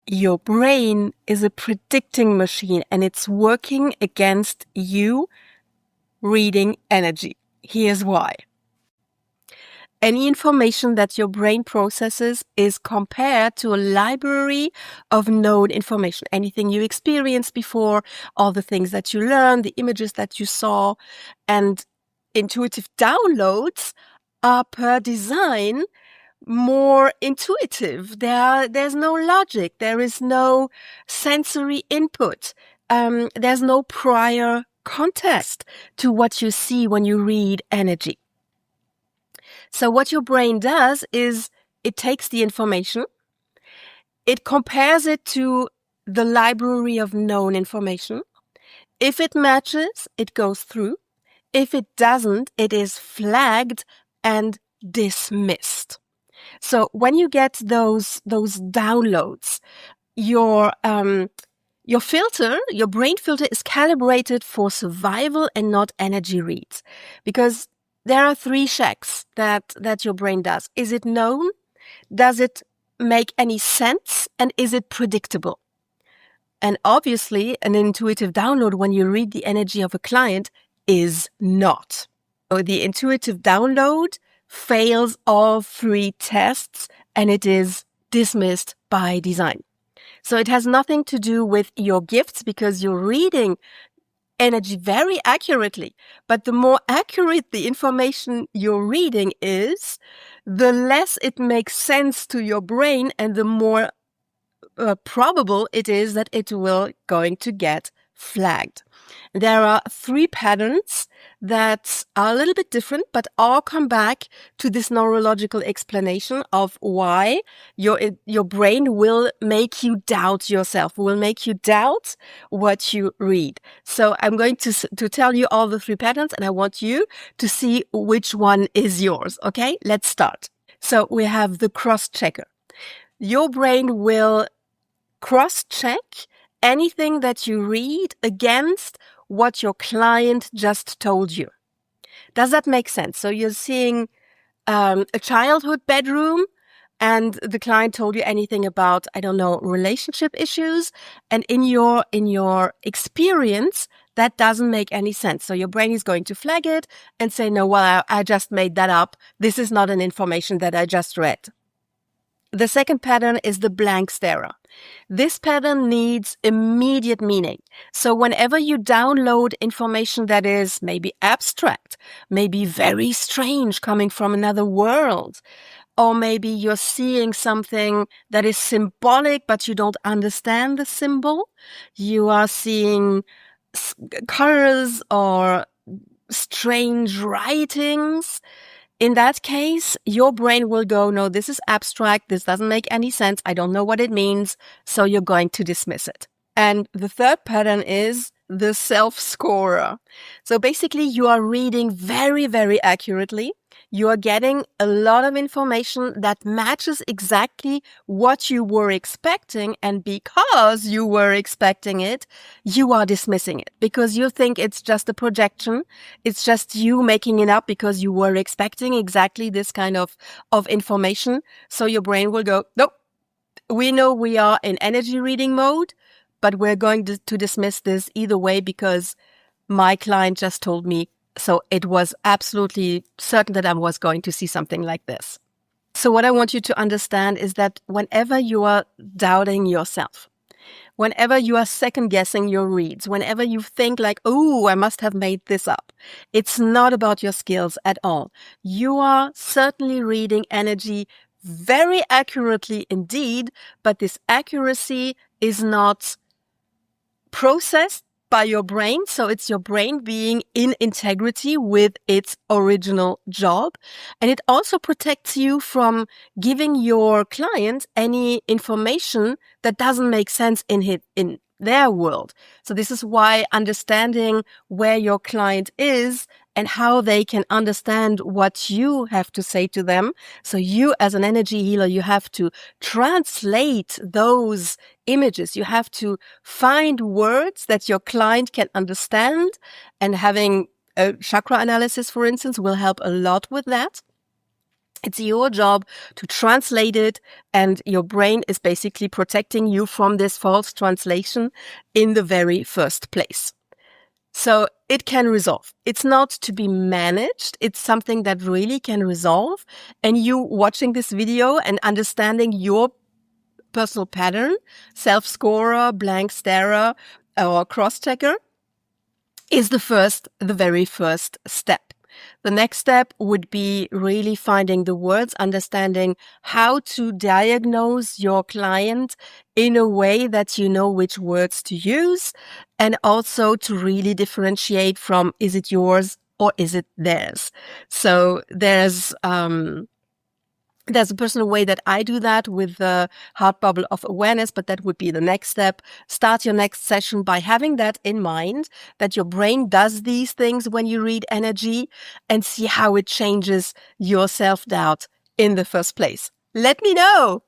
Your brain is a predicting machine and it's working against you reading energy. Here's why. Any information that your brain processes is compared to a library of known information. Anything you experienced before, all the things that you learned, the images that you saw, and intuitive downloads are per design more intuitive. There's no logic. There is no sensory input. There's no prior context to what you see when you read energy. So what your brain does is it takes the information, it compares it to the library of known information. If it matches, it goes through. If it doesn't, it is flagged and dismissed. So when you get those downloads, your filter, your brain filter is calibrated for survival and not energy reads. Because there are 3 checks that your brain does. Is it known? Does it make any sense? And is it predictable? And obviously, an intuitive download when you read the energy of a client is not. So the intuitive download fails all 3 tests and it is dismissed by design. So it has nothing to do with your gifts because you're reading energy very accurately. But the more accurate the information you're reading is, the less it makes sense to your brain and the more probable it is that it will going to get flagged. There are 3 patterns that are a little bit different, but all come back to this neurological explanation of why your brain will make you doubt yourself, will make you doubt what you read. So I'm going to tell you all the 3 patterns, and I want you to see which one is yours. Okay, let's start. So we have the cross-checker. Your brain will cross-check anything that you read against what your client just told you. Does that make sense? So you're seeing a childhood bedroom and the client told you anything about, I don't know, relationship issues. And in your experience, that doesn't make any sense. So your brain is going to flag it and say, no, well, I just made that up. This is not an information that I just read. The second pattern is the blank starer. This pattern needs immediate meaning. So whenever you download information that is maybe abstract, maybe very strange coming from another world, or maybe you're seeing something that is symbolic, but you don't understand the symbol, you are seeing colors or strange writings, in that case, your brain will go, no, this is abstract. This doesn't make any sense. I don't know what it means. So you're going to dismiss it. And the third pattern is the self-scorer. So basically, you are reading very, very accurately. You are getting a lot of information that matches exactly what you were expecting. And because you were expecting it, you are dismissing it because you think it's just a projection. It's just you making it up because you were expecting exactly this kind of information. So your brain will go, nope, we know we are in energy reading mode, but we're going to dismiss this either way because my client just told me. So it was absolutely certain that I was going to see something like this. So what I want you to understand is that whenever you are doubting yourself, whenever you are second guessing your reads, whenever you think like, oh, I must have made this up, it's not about your skills at all. You are certainly reading energy very accurately indeed, but this accuracy is not processed by your brain. So it's your brain being in integrity with its original job. And it also protects you from giving your client any information that doesn't make sense in their world. So this is why understanding where your client is and how they can understand what you have to say to them. So you as an energy healer, you have to translate those images. You have to find words that your client can understand, and having a chakra analysis, for instance, will help a lot with that. It's your job to translate it, and your brain is basically protecting you from this false translation in the very first place. So it can resolve. It's not to be managed. It's something that really can resolve. And you watching this video and understanding your personal pattern, self-scorer, blank starer, or cross-checker, is the very first step. The next step would be really finding the words, understanding how to diagnose your client in a way that you know which words to use, and also to really differentiate from, is it yours or is it theirs? So there's a personal way that I do that with the heart bubble of awareness, but that would be the next step. Start your next session by having that in mind, that your brain does these things when you read energy, and see how it changes your self-doubt in the first place. Let me know.